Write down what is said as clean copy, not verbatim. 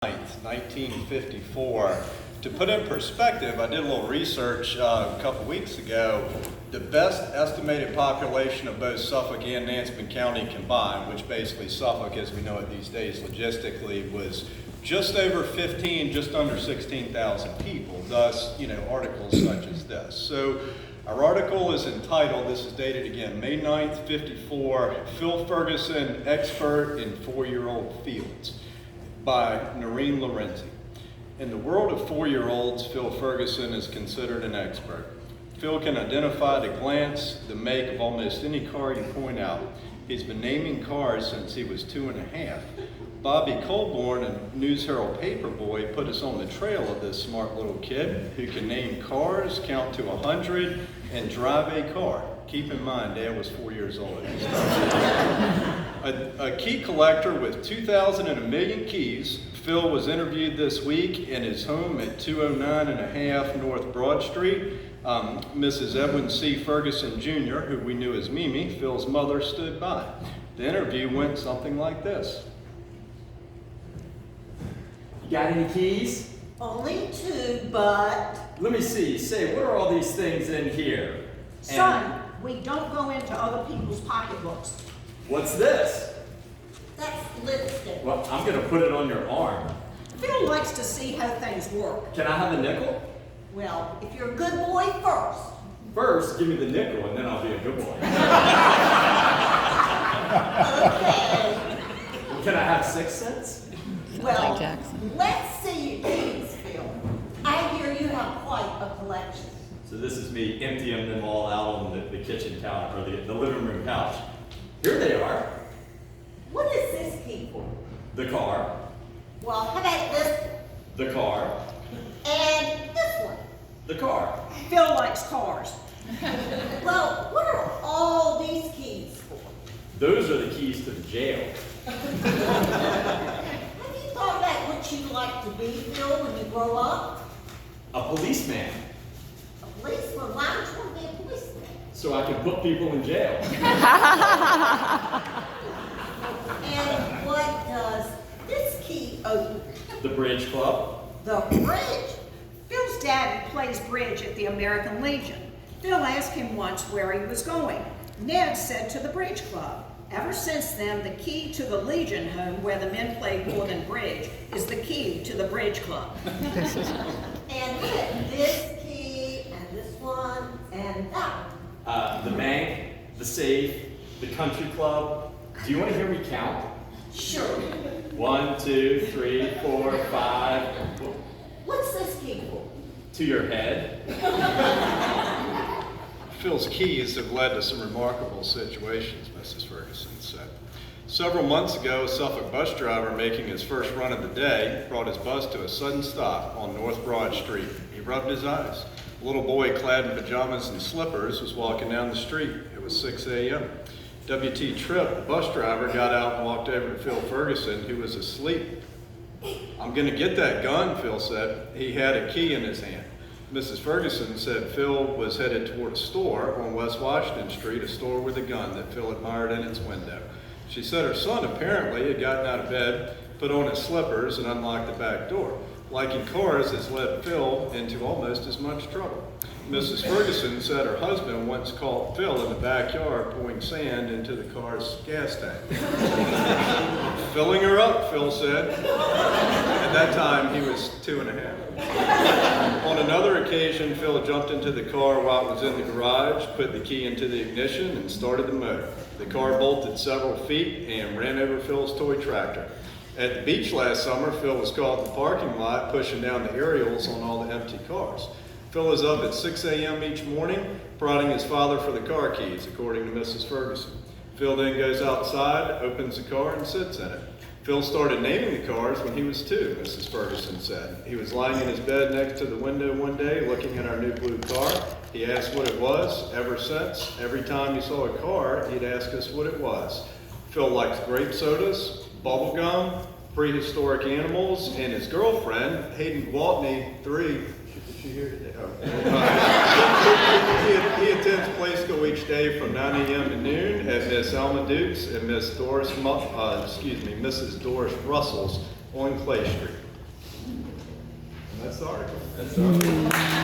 1954. To put in perspective, I did a little research a couple weeks ago. The best estimated population of both Suffolk and Nansemond County combined, which basically Suffolk as we know it these days logistically, was just over 15, just under 16,000 people, thus, articles such as this. So our article is entitled, this is dated again, May 9th, 54, Phil Ferguson, Expert in Four-Year-Old Fields, by Noreen Lorenzi. In the world of four-year-olds, Phil Ferguson is considered an expert. Phil can identify at a glance the make of almost any car you point out. He's been naming cars since he was 2.5. Bobby Colborn, a News Herald paperboy, put us on the trail of this smart little kid who can name cars, count to 100, and drive a car. Keep in mind, Dad was 4 years old at this time. A key collector with 2,000 and a million keys, Phil was interviewed this week in his home at 209 and a half North Broad Street. Mrs. Edwin C. Ferguson Jr., who we knew as Mimi, Phil's mother, stood by. The interview went something like this. You got any keys? Only two, but... Let me see. Say, what are all these things in here? Son, we don't go into other people's pocketbooks. What's this? That's lipstick. Well, I'm going to put it on your arm. Phil likes to see how things work. Can I have a nickel? Well, if you're a good boy first. First, give me the nickel, and then I'll be a good boy. Okay. Can I have 6 cents? Well, Jackson. let's see your keys, Phil. I hear you have quite a collection. So this is me emptying them all out on the kitchen counter, or the living room couch. Here they are. What is this key for? The car. Well, how about this The car. and this one? The car. Phil likes cars. Well, what are all these keys for? Those are the keys to the jail. Have you thought about what you'd like to be, Phil, when you grow up? A policeman. A policeman? Why would you want to be a policeman? So I can put people in jail. And what does this key open? The Bridge Club. The bridge. Phil's daddy plays bridge at the American Legion. Phil asked him once where he was going. Ned said to the Bridge Club. Ever since then, the key to the Legion home, where the men play more than bridge, is the key to the Bridge Club. And this key, and this one, and that one. The bank, the safe, the country club. Do you want to hear me count? Sure. 1, 2, 3, 4, 5. What's this key for? To your head. Phil's keys have led to some remarkable situations, Mrs. Ferguson said. Several months ago, a Suffolk bus driver making his first run of the day brought his bus to a sudden stop on North Broad Street. He rubbed his eyes. A little boy clad in pajamas and slippers was walking down the street. It was 6 a.m. W.T. Tripp, the bus driver, got out and walked over to Phil Ferguson, who was asleep. "I'm going to get that gun," Phil said. He had a key in his hand. Mrs. Ferguson said Phil was headed toward a store on West Washington Street, a store with a gun that Phil admired in its window. She said her son apparently had gotten out of bed, put on his slippers, and unlocked the back door. Liking cars has led Phil into almost as much trouble. Mrs. Ferguson said her husband once caught Phil in the backyard pouring sand into the car's gas tank. "Filling her up," Phil said. At that time, he was 2.5. On another occasion, Phil jumped into the car while it was in the garage, put the key into the ignition, and started the motor. The car bolted several feet and ran over Phil's toy tractor. At the beach last summer, Phil was caught in the parking lot pushing down the aerials on all the empty cars. Phil is up at 6 a.m. each morning, prodding his father for the car keys, according to Mrs. Ferguson. Phil then goes outside, opens the car, and sits in it. Phil started naming the cars when he was 2, Mrs. Ferguson said. He was lying in his bed next to the window one day, looking at our new blue car. He asked what it was. Ever since, every time he saw a car, he'd ask us what it was. Phil likes grape sodas, bubble gum, prehistoric animals, and his girlfriend, Hayden Gwaltney, 3. She here today? He attends play school each day from 9 a.m. to noon at Miss Alma Dukes and Mrs. Doris Russell's on Clay Street. That's the article.